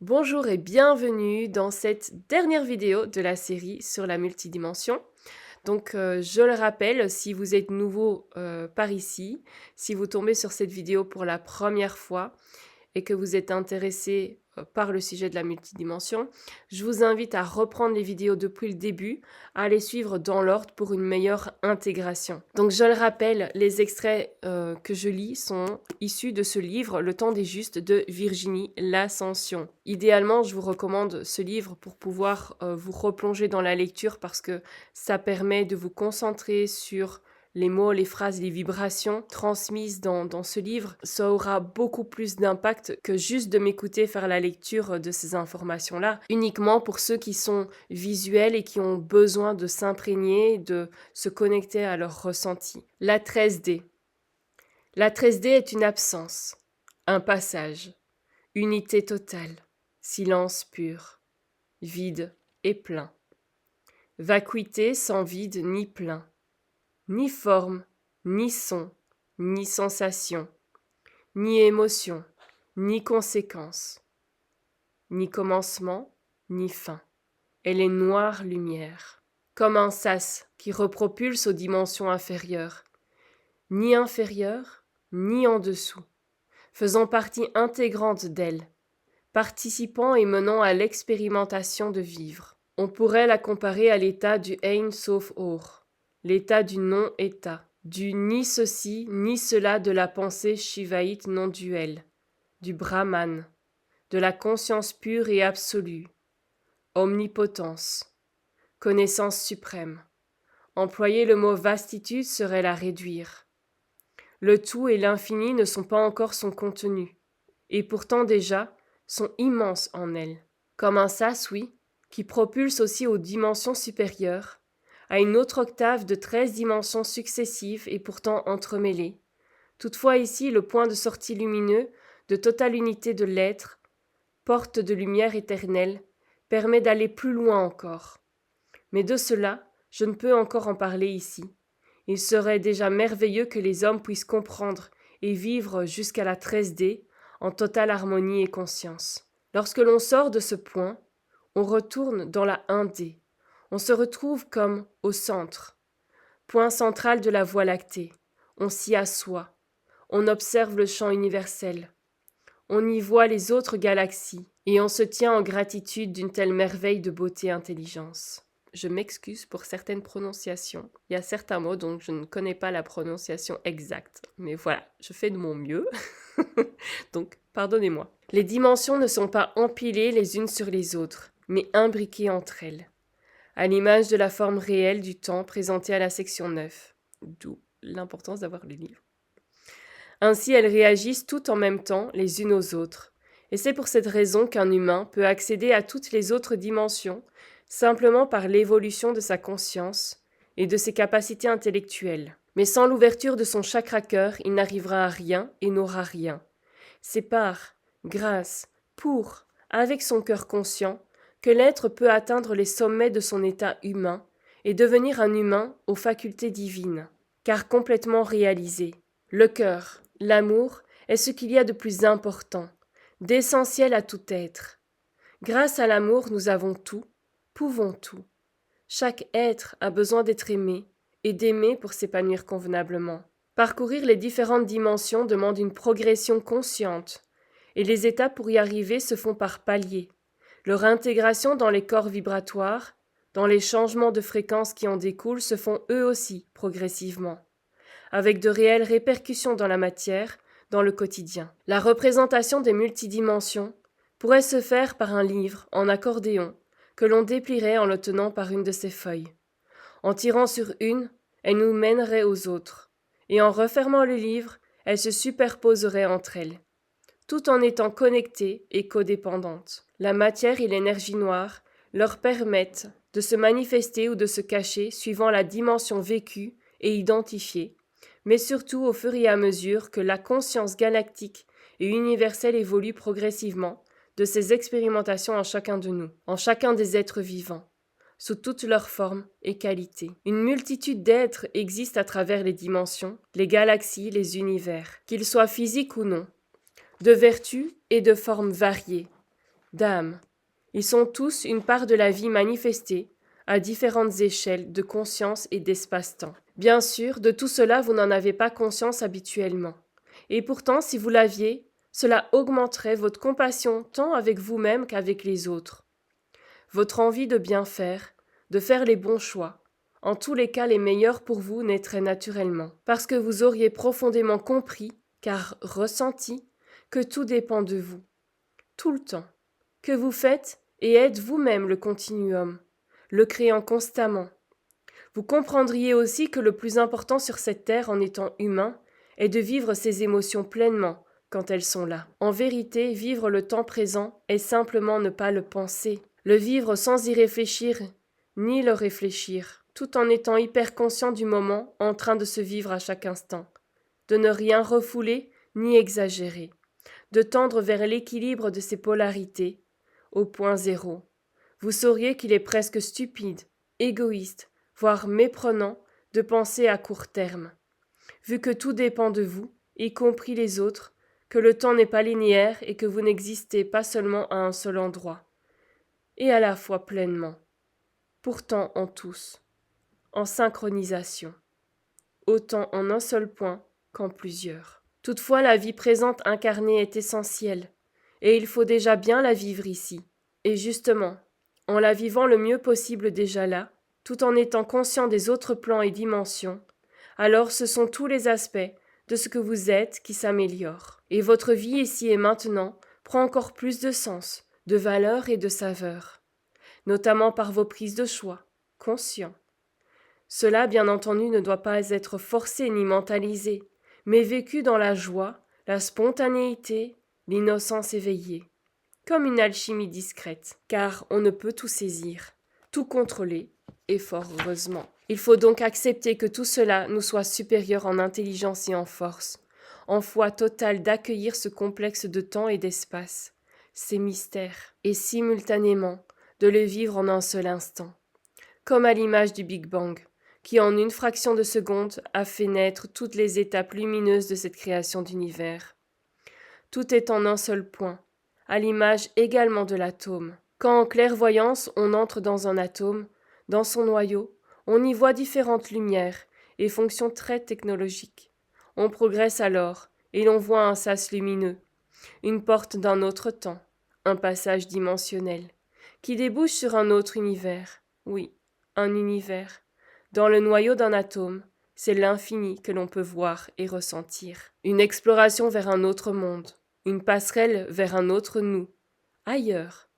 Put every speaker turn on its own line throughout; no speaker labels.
Bonjour et bienvenue dans cette dernière vidéo de la série sur la multidimension. Je le rappelle, si vous êtes nouveau par ici, si vous tombez sur cette vidéo pour la première fois et que vous êtes intéressé par le sujet de la multidimension, je vous invite à reprendre les vidéos depuis le début, à les suivre dans l'ordre pour une meilleure intégration. Donc je le rappelle, les extraits que je lis sont issus de ce livre Le temps des justes de Virginie L'Ascension. Idéalement, je vous recommande ce livre pour pouvoir vous replonger dans la lecture parce que ça permet de vous concentrer sur les mots, les phrases, les vibrations transmises dans ce livre. Ça aura beaucoup plus d'impact que juste de m'écouter faire la lecture de ces informations-là, uniquement pour ceux qui sont visuels et qui ont besoin de s'imprégner, de se connecter à leur ressenti. La 13D. La 13D est une absence, un passage, unité totale, silence pur, vide et plein. Vacuité sans vide ni plein. Ni forme, ni son, ni sensation, ni émotion, ni conséquence, ni commencement, ni fin. Elle est noire lumière, comme un sas qui repropulse aux dimensions inférieures, ni inférieure, ni en dessous, faisant partie intégrante d'elle, participant et menant à l'expérimentation de vivre. On pourrait la comparer à l'état du Ein Sof Or, l'état du non-état, du ni ceci ni cela de la pensée shivaïte non duelle, du Brahman, de la conscience pure et absolue, omnipotence, connaissance suprême. Employer le mot vastitude serait la réduire. Le tout et l'infini ne sont pas encore son contenu, et pourtant déjà sont immenses en elle, comme un sas, oui, qui propulse aussi aux dimensions supérieures, à une autre octave de 13 dimensions successives et pourtant entremêlées. Toutefois ici, le point de sortie lumineux, de totale unité de l'être, porte de lumière éternelle, permet d'aller plus loin encore. Mais de cela, je ne peux encore en parler ici. Il serait déjà merveilleux que les hommes puissent comprendre et vivre jusqu'à la 13D en totale harmonie et conscience. Lorsque l'on sort de ce point, on retourne dans la 1D. On se retrouve comme au centre, point central de la Voie lactée. On s'y assoit. On observe le champ universel. On y voit les autres galaxies et on se tient en gratitude d'une telle merveille de beauté et intelligence. Je m'excuse pour certaines prononciations. Il y a certains mots dont je ne connais pas la prononciation exacte. Mais voilà, je fais de mon mieux. Donc, pardonnez-moi. Les dimensions ne sont pas empilées les unes sur les autres, mais imbriquées entre elles, à l'image de la forme réelle du temps présentée à la section 9, d'où l'importance d'avoir le livre. Ainsi, elles réagissent toutes en même temps les unes aux autres. Et c'est pour cette raison qu'un humain peut accéder à toutes les autres dimensions simplement par l'évolution de sa conscience et de ses capacités intellectuelles. Mais sans l'ouverture de son chakra-cœur, il n'arrivera à rien et n'aura rien. C'est par, grâce, pour, avec son cœur conscient, que l'être peut atteindre les sommets de son état humain et devenir un humain aux facultés divines, car complètement réalisé. Le cœur, l'amour, est ce qu'il y a de plus important, d'essentiel à tout être. Grâce à l'amour, nous avons tout, pouvons tout. Chaque être a besoin d'être aimé et d'aimer pour s'épanouir convenablement. Parcourir les différentes dimensions demande une progression consciente, et les étapes pour y arriver se font par paliers. Leur intégration dans les corps vibratoires, dans les changements de fréquence qui en découlent, se font eux aussi progressivement, avec de réelles répercussions dans la matière, dans le quotidien. La représentation des multidimensions pourrait se faire par un livre en accordéon que l'on déplierait en le tenant par une de ses feuilles. En tirant sur une, elle nous mènerait aux autres, et en refermant le livre, elle se superposerait entre elles, tout en étant connectées et codépendantes. La matière et l'énergie noire leur permettent de se manifester ou de se cacher suivant la dimension vécue et identifiée, mais surtout au fur et à mesure que la conscience galactique et universelle évolue progressivement de ces expérimentations en chacun de nous, en chacun des êtres vivants, sous toutes leurs formes et qualités. Une multitude d'êtres existe à travers les dimensions, les galaxies, les univers, qu'ils soient physiques ou non, de vertus et de formes variées, d'âme. Ils sont tous une part de la vie manifestée à différentes échelles de conscience et d'espace-temps. Bien sûr, de tout cela, vous n'en avez pas conscience habituellement. Et pourtant, si vous l'aviez, cela augmenterait votre compassion tant avec vous-même qu'avec les autres. Votre envie de bien faire, de faire les bons choix, en tous les cas les meilleurs pour vous naîtraient naturellement, parce que vous auriez profondément compris, car ressenti, que tout dépend de vous, tout le temps, que vous faites et êtes vous-même le continuum, le créant constamment. Vous comprendriez aussi que le plus important sur cette terre en étant humain est de vivre ses émotions pleinement quand elles sont là. En vérité, vivre le temps présent est simplement ne pas le penser, le vivre sans y réfléchir ni le réfléchir, tout en étant hyper conscient du moment en train de se vivre à chaque instant, de ne rien refouler ni exagérer, de tendre vers l'équilibre de ses polarités, au point zéro. Vous sauriez qu'il est presque stupide, égoïste, voire méprenant de penser à court terme, vu que tout dépend de vous, y compris les autres, que le temps n'est pas linéaire et que vous n'existez pas seulement à un seul endroit, et à la fois pleinement, pourtant en tous, en synchronisation, autant en un seul point qu'en plusieurs. Toutefois, la vie présente incarnée est essentielle, et il faut déjà bien la vivre ici. Et justement, en la vivant le mieux possible déjà là, tout en étant conscient des autres plans et dimensions, alors ce sont tous les aspects de ce que vous êtes qui s'améliorent. Et votre vie ici et maintenant prend encore plus de sens, de valeur et de saveur, notamment par vos prises de choix, conscients. Cela, bien entendu, ne doit pas être forcé ni mentalisé, mais vécu dans la joie, la spontanéité, l'innocence éveillée, comme une alchimie discrète, car on ne peut tout saisir, tout contrôler, et fort heureusement. Il faut donc accepter que tout cela nous soit supérieur en intelligence et en force, en foi totale d'accueillir ce complexe de temps et d'espace, ces mystères, et simultanément de les vivre en un seul instant, comme à l'image du Big Bang, qui en une fraction de seconde a fait naître toutes les étapes lumineuses de cette création d'univers. Tout est en un seul point, à l'image également de l'atome. Quand en clairvoyance on entre dans un atome, dans son noyau, on y voit différentes lumières et fonctions très technologiques. On progresse alors, et l'on voit un sas lumineux, une porte d'un autre temps, un passage dimensionnel, qui débouche sur un autre univers. Oui, un univers. Dans le noyau d'un atome, c'est l'infini que l'on peut voir et ressentir. Une exploration vers un autre monde, une passerelle vers un autre nous, ailleurs.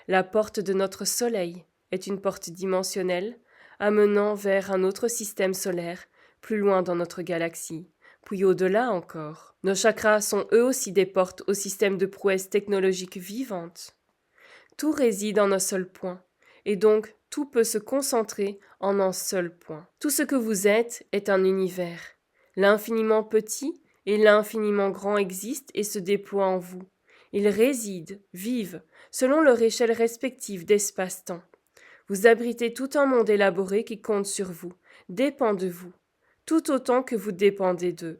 La porte de notre soleil est une porte dimensionnelle, amenant vers un autre système solaire, plus loin dans notre galaxie, puis au-delà encore. Nos chakras sont eux aussi des portes au système de prouesses technologiques vivantes. Tout réside en un seul point, et donc tout peut se concentrer en un seul point. Tout ce que vous êtes est un univers. L'infiniment petit et l'infiniment grand existent et se déploient en vous. Ils résident, vivent, selon leur échelle respective d'espace-temps. Vous abritez tout un monde élaboré qui compte sur vous, dépend de vous, tout autant que vous dépendez d'eux.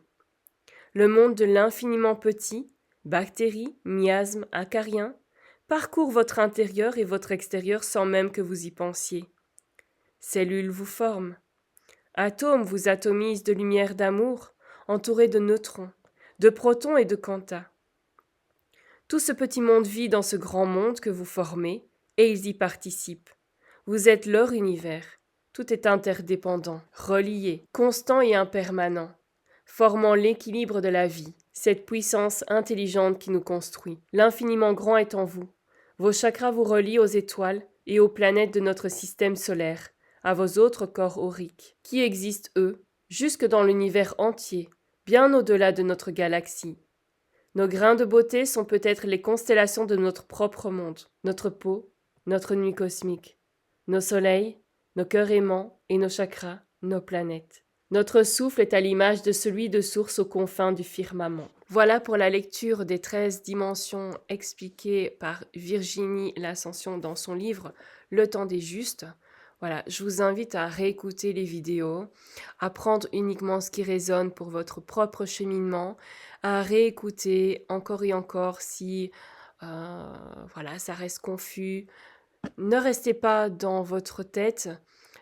Le monde de l'infiniment petit, bactéries, miasmes, acariens, parcourt votre intérieur et votre extérieur sans même que vous y pensiez. Cellules vous forment. Atomes vous atomisent de lumière d'amour, entourés de neutrons, de protons et de quanta. Tout ce petit monde vit dans ce grand monde que vous formez, et ils y participent. Vous êtes leur univers. Tout est interdépendant, relié, constant et impermanent, formant l'équilibre de la vie, cette puissance intelligente qui nous construit. L'infiniment grand est en vous. Vos chakras vous relient aux étoiles et aux planètes de notre système solaire, à vos autres corps auriques, qui existent, eux, jusque dans l'univers entier, bien au-delà de notre galaxie. Nos grains de beauté sont peut-être les constellations de notre propre monde, notre peau, notre nuit cosmique, nos soleils, nos cœurs aimants et nos chakras, nos planètes. Notre souffle est à l'image de celui de source aux confins du firmament. Voilà pour la lecture des 13 dimensions expliquées par Virginie L'Ascension dans son livre Le temps des justes. Voilà, je vous invite à réécouter les vidéos, à prendre uniquement ce qui résonne pour votre propre cheminement, à réécouter encore et encore si voilà, ça reste confus. Ne restez pas dans votre tête,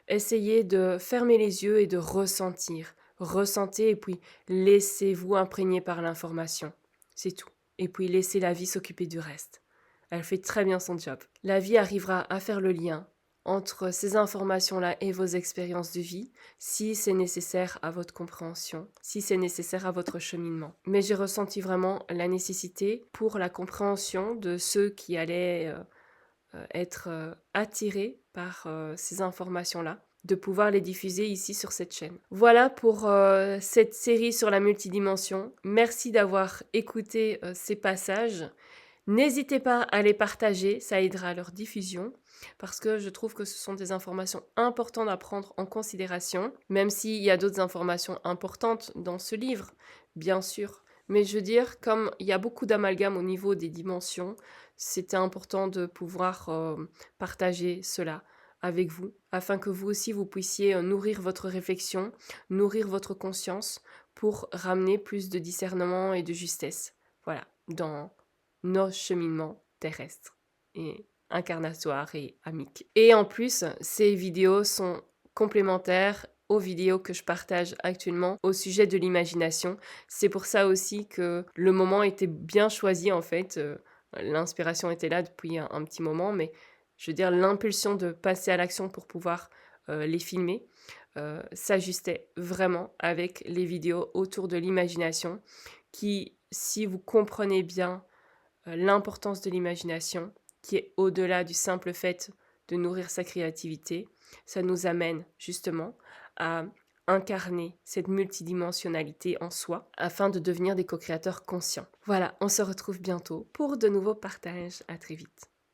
essayez de fermer les yeux et de ressentir. Ressentez et puis laissez-vous imprégner par l'information. C'est tout. Et puis laissez la vie s'occuper du reste. Elle fait très bien son job. La vie arrivera à faire le lien entre ces informations-là et vos expériences de vie, si c'est nécessaire à votre compréhension, si c'est nécessaire à votre cheminement. Mais j'ai ressenti vraiment la nécessité pour la compréhension de ceux qui allaient être attirés par ces informations-là, de pouvoir les diffuser ici sur cette chaîne. Voilà pour cette série sur la multidimension. Merci d'avoir écouté ces passages. N'hésitez pas à les partager, ça aidera à leur diffusion, parce que je trouve que ce sont des informations importantes à prendre en considération, même s'il y a d'autres informations importantes dans ce livre, bien sûr. Mais je veux dire, comme il y a beaucoup d'amalgame au niveau des dimensions, c'était important de pouvoir partager cela avec vous, afin que vous aussi vous puissiez nourrir votre réflexion, nourrir votre conscience, pour ramener plus de discernement et de justesse. Voilà, dans nos cheminements terrestres et incarnatoires et amiques. Et en plus, ces vidéos sont complémentaires aux vidéos que je partage actuellement au sujet de l'imagination. C'est pour ça aussi que le moment était bien choisi en fait. L'inspiration était là depuis un petit moment, mais je veux dire l'impulsion de passer à l'action pour pouvoir les filmer s'ajustait vraiment avec les vidéos autour de l'imagination qui, si vous comprenez bien l'importance de l'imagination, qui est au-delà du simple fait de nourrir sa créativité, ça nous amène justement à incarner cette multidimensionnalité en soi afin de devenir des co-créateurs conscients. Voilà, on se retrouve bientôt pour de nouveaux partages. À très vite.